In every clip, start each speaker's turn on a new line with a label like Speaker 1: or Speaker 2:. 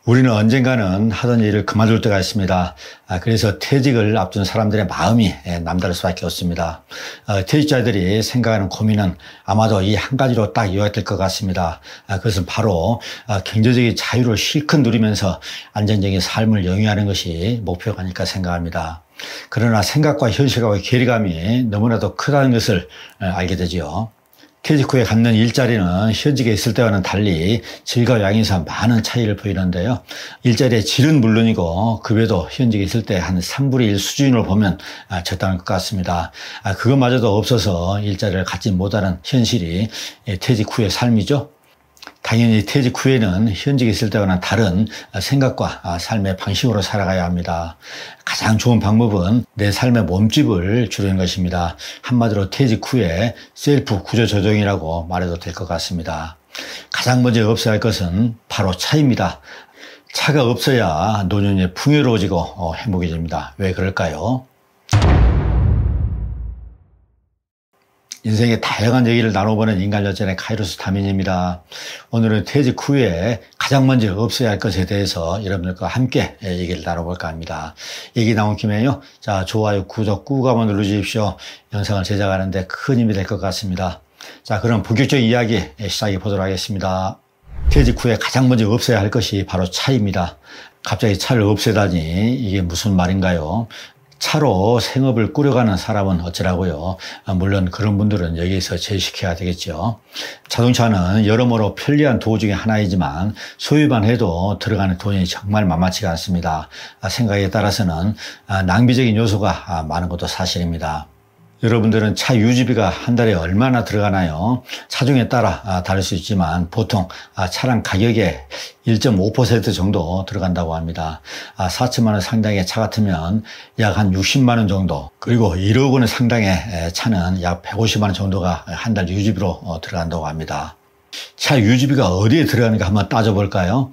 Speaker 1: 우리는 언젠가는 하던 일을 그만둘 때가 있습니다. 그래서 퇴직을 앞둔 사람들의 마음이 남다를 수밖에 없습니다. 퇴직자들이 생각하는 고민은 아마도 이 한 가지로 딱 요약될 것 같습니다. 그것은 바로 경제적인 자유를 실컷 누리면서 안정적인 삶을 영위하는 것이 목표가 아닐까 생각합니다. 그러나 생각과 현실과의 괴리감이 너무나도 크다는 것을 알게 되지요. 퇴직 후에 갖는 일자리는 현직에 있을 때와는 달리 질과 양에서 많은 차이를 보이는데요. 일자리의 질은 물론이고 급여도 현직에 있을 때 한 3분의 1 수준으로 보면 적당할 것 같습니다. 그것마저도 없어서 일자리를 갖지 못하는 현실이 퇴직 후의 삶이죠. 당연히 퇴직 후에는 현직에 있을 때와는 다른 생각과 삶의 방식으로 살아가야 합니다. 가장 좋은 방법은 내 삶의 몸집을 줄이는 것입니다. 한마디로 퇴직 후에 셀프 구조조정이라고 말해도 될 것 같습니다. 가장 먼저 없어야 할 것은 바로 차입니다. 차가 없어야 노년이 풍요로워지고 행복해집니다. 왜 그럴까요? 인생의 다양한 얘기를 나눠보는 인간여전의 카이로스 다민입니다. 오늘은 퇴직 후에 가장 먼저 없어야 할 것에 대해서 여러분들과 함께 얘기를 나눠볼까 합니다. 얘기 나온 김에요. 자, 좋아요, 구독 꾹 한번 눌러주십시오. 영상을 제작하는데 큰 힘이 될 것 같습니다. 자, 그럼 본격적인 이야기 시작해 보도록 하겠습니다. 퇴직 후에 가장 먼저 없어야 할 것이 바로 차입니다. 갑자기 차를 없애다니 이게 무슨 말인가요? 차로 생업을 꾸려가는 사람은 어쩌라고요. 물론 그런 분들은 여기서 제시켜야 되겠죠. 자동차는 여러모로 편리한 도구 중에 하나이지만 소유만 해도 들어가는 돈이 정말 만만치가 않습니다. 생각에 따라서는 낭비적인 요소가 많은 것도 사실입니다. 여러분들은 차 유지비가 한 달에 얼마나 들어가나요? 차종에 따라 다를 수 있지만 보통 차량 가격의 1.5% 정도 들어간다고 합니다. 4천만 원 상당의 차 같으면 약 한 60만 원 정도, 그리고 1억 원 상당의 차는 약 150만 원 정도가 한 달 유지비로 들어간다고 합니다. 차 유지비가 어디에 들어가는가 한번 따져볼까요?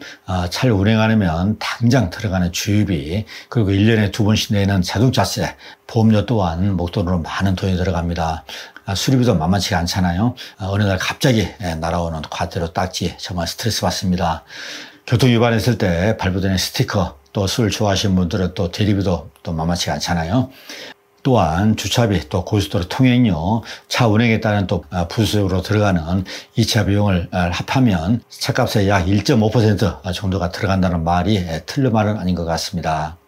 Speaker 1: 차를 운행하려면 당장 들어가는 주유비, 그리고 1년에 2번씩 내는 자동차세, 보험료 또한 목돈으로 많은 돈이 들어갑니다. 수리비도 만만치가 않잖아요. 어느 날 갑자기 날아오는 과태료 딱지 정말 스트레스 받습니다. 교통 위반했을 때 발부되는 스티커, 또 술 좋아하시는 분들은 또 대리비도 또 만만치가 않잖아요. 또한 주차비, 또 고속도로 통행료, 차 운행에 따른 또 부수적으로 들어가는 2차 비용을 합하면 차값의 약 1.5% 정도가 들어간다는 말이 틀린 말은 아닌 것 같습니다.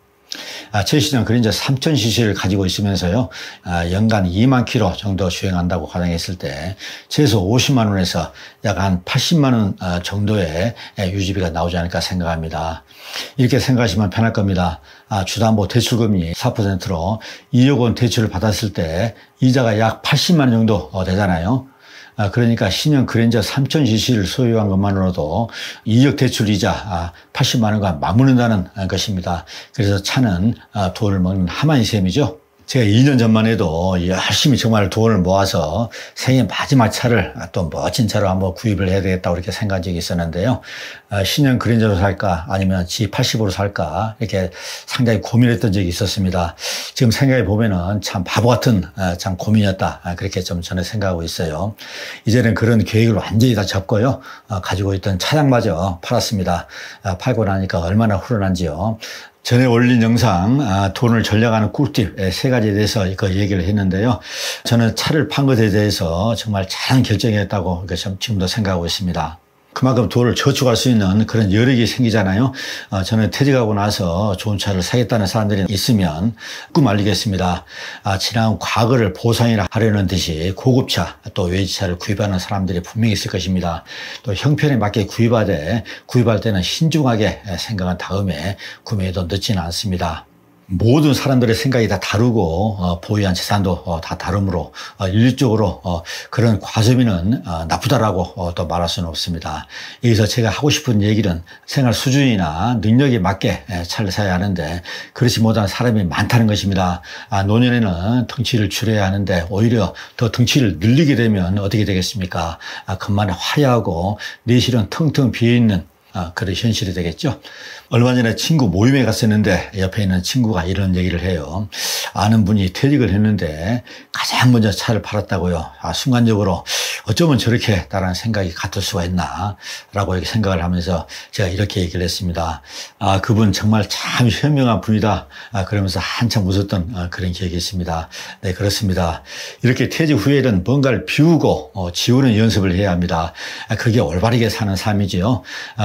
Speaker 1: 제시는 그린저 3000cc를 가지고 있으면서요, 연간 2만 킬로 정도 주행한다고 가정했을 때 최소 50만 원에서 약 한 80만 원 정도의 유지비가 나오지 않을까 생각합니다. 이렇게 생각하시면 편할 겁니다. 주담보 대출금리 4%로 2억 원 대출을 받았을 때 이자가 약 80만 원 정도 되잖아요. 그러니까 신형 그랜저 3000cc를 소유한 것만으로도 2억 대출 이자 80만 원과 맞먹는다는 것입니다. 그래서 차는 돈을 먹는 하마인 셈이죠. 제가 2년 전만 해도 열심히 정말 돈을 모아서 생애 마지막 차를 또 멋진 차로 한번 구입을 해야 되겠다고 이렇게 생각한 적이 있었는데요. 신형 그랜저로 살까 아니면 G80으로 살까 이렇게 상당히 고민했던 적이 있었습니다. 지금 생각해 보면은 참 바보 같은 참 고민이었다, 그렇게 좀 저는 생각하고 있어요. 이제는 그런 계획을 완전히 다 접고요, 가지고 있던 차량마저 팔았습니다. 팔고 나니까 얼마나 후련한지요. 전에 올린 영상 돈을 절약하는 꿀팁 3가지에 대해서 그 얘기를 했는데요. 저는 차를 판 것에 대해서 정말 잘한 결정이었다고 지금도 생각하고 있습니다. 그만큼 돈을 저축할 수 있는 그런 여력이 생기잖아요. 저는 퇴직하고 나서 좋은 차를 사겠다는 사람들이 있으면 꼭 알리겠습니다. 지난 과거를 보상이라 하려는 듯이 고급차, 또 외제차를 구입하는 사람들이 분명히 있을 것입니다. 또 형편에 맞게 구입할 때는 신중하게 생각한 다음에 구매해도 늦지는 않습니다. 모든 사람들의 생각이 다 다르고 보유한 재산도 다 다르므로 일률적으로 그런 과소비는 나쁘다라고 또 말할 수는 없습니다. 여기서 제가 하고 싶은 얘기는 생활 수준이나 능력에 맞게 차를 사야 하는데 그렇지 못한 사람이 많다는 것입니다. 노년에는 덩치를 줄여야 하는데 오히려 더 덩치를 늘리게 되면 어떻게 되겠습니까? 겉만에 화려하고 내실은 텅텅 비어있는 그런 현실이 되겠죠. 얼마 전에 친구 모임에 갔었는데 옆에 있는 친구가 이런 얘기를 해요. 아는 분이 퇴직을 했는데 가장 먼저 차를 팔았다고요. 순간적으로 어쩌면 저렇게 나라는 생각이 같을 수가 있나 라고 이렇게 생각을 하면서 제가 이렇게 얘기를 했습니다. 그분 정말 참 현명한 분이다. 그러면서 한참 웃었던 그런 기억이 있습니다. 네, 그렇습니다. 이렇게 퇴직 후에는 뭔가를 비우고 지우는 연습을 해야 합니다. 그게 올바르게 사는 삶이지요.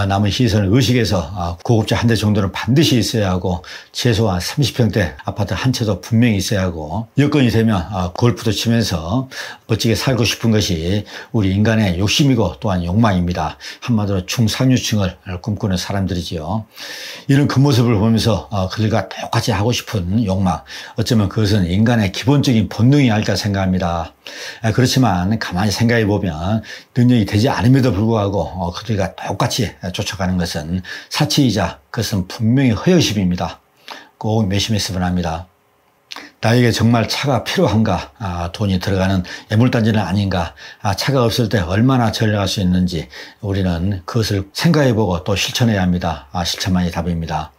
Speaker 1: 남의 시선을 의식해서 고급차 한 대 정도는 반드시 있어야 하고 최소한 30평대 아파트 한 채도 분명히 있어야 하고 여건이 되면 골프도 치면서 멋지게 살고 싶은 것이 우리 인간의 욕심이고 또한 욕망입니다. 한마디로 중상류층을 꿈꾸는 사람들이지요. 이런 그 모습을 보면서 그들과 똑같이 하고 싶은 욕망, 어쩌면 그것은 인간의 기본적인 본능이 아닐까 생각합니다. 그렇지만 가만히 생각해 보면 능력이 되지 않음에도 불구하고 그들과 똑같이 쫓아가는 것은 사치이자 그것은 분명히 허영심입니다. 꼭 매심했으면 합니다. 나에게 정말 차가 필요한가? 돈이 들어가는 애물단지는 아닌가? 차가 없을 때 얼마나 절약할 수 있는지 우리는 그것을 생각해보고 또 실천해야 합니다. 실천만이 답입니다.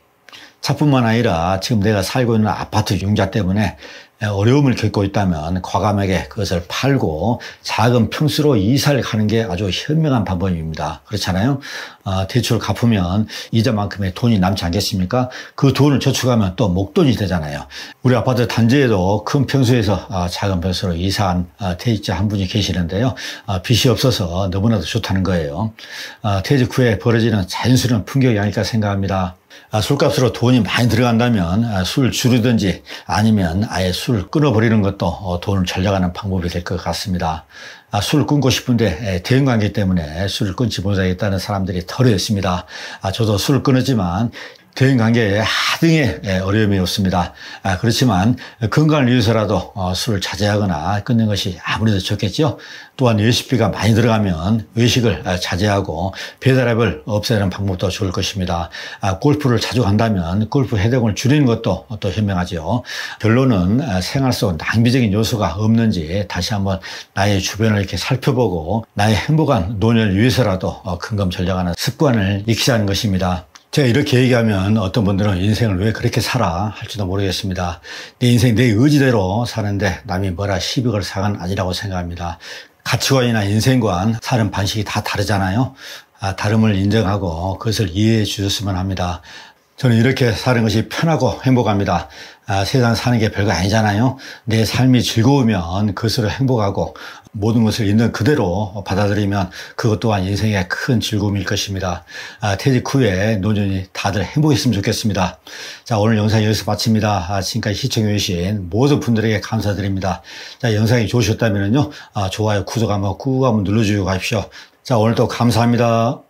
Speaker 1: 차뿐만 아니라 지금 내가 살고 있는 아파트 융자 때문에 어려움을 겪고 있다면 과감하게 그것을 팔고 작은 평수로 이사를 가는 게 아주 현명한 방법입니다. 그렇잖아요. 대출 갚으면 이자만큼의 돈이 남지 않겠습니까? 그 돈을 저축하면 또 목돈이 되잖아요. 우리 아파트 단지에도 큰 평수에서 작은 평수로 이사한 퇴직자 한 분이 계시는데요. 빚이 없어서 너무나도 좋다는 거예요. 퇴직 후에 벌어지는 자연스러운 풍경이 아닐까 생각합니다. 술값으로 돈이 많이 들어간다면 술 줄이든지 아니면 아예 술을 끊어버리는 것도 돈을 절약하는 방법이 될 것 같습니다. 술을 끊고 싶은데 대인관계 때문에 술을 끊지 못하겠다는 사람들이 덜어 있습니다. 저도 술을 끊었지만 대인관계에 하등의 어려움이 없습니다. 그렇지만 건강을 위해서라도 술을 자제하거나 끊는 것이 아무래도 좋겠죠. 또한 외식비가 많이 들어가면 외식을 자제하고 배달앱을 없애는 방법도 좋을 것입니다. 골프를 자주 간다면 골프 회동을 줄이는 것도 또 현명하죠. 결론은 생활 속 낭비적인 요소가 없는지 다시 한번 나의 주변을 이렇게 살펴보고 나의 행복한 노년을 위해서라도 근검 전략하는 습관을 익히자는 것입니다. 제가 이렇게 얘기하면 어떤 분들은 인생을 왜 그렇게 살아 할지도 모르겠습니다. 내 인생 내 의지대로 사는데 남이 뭐라 시비 걸 상은 아니라고 생각합니다. 가치관이나 인생관, 사는 방식이 다 다르잖아요. 다름을 인정하고 그것을 이해해 주셨으면 합니다. 저는 이렇게 사는 것이 편하고 행복합니다. 세상 사는 게 별거 아니잖아요. 내 삶이 즐거우면 그것으로 행복하고 모든 것을 있는 그대로 받아들이면 그것 또한 인생의 큰 즐거움일 것입니다. 퇴직 후에 노년이 다들 행복했으면 좋겠습니다. 자, 오늘 영상 여기서 마칩니다. 지금까지 시청해 주신 모든 분들에게 감사드립니다. 자, 영상이 좋으셨다면요, 좋아요, 구독 한번 꾹 한번 눌러주고 가십시오. 자, 오늘도 감사합니다.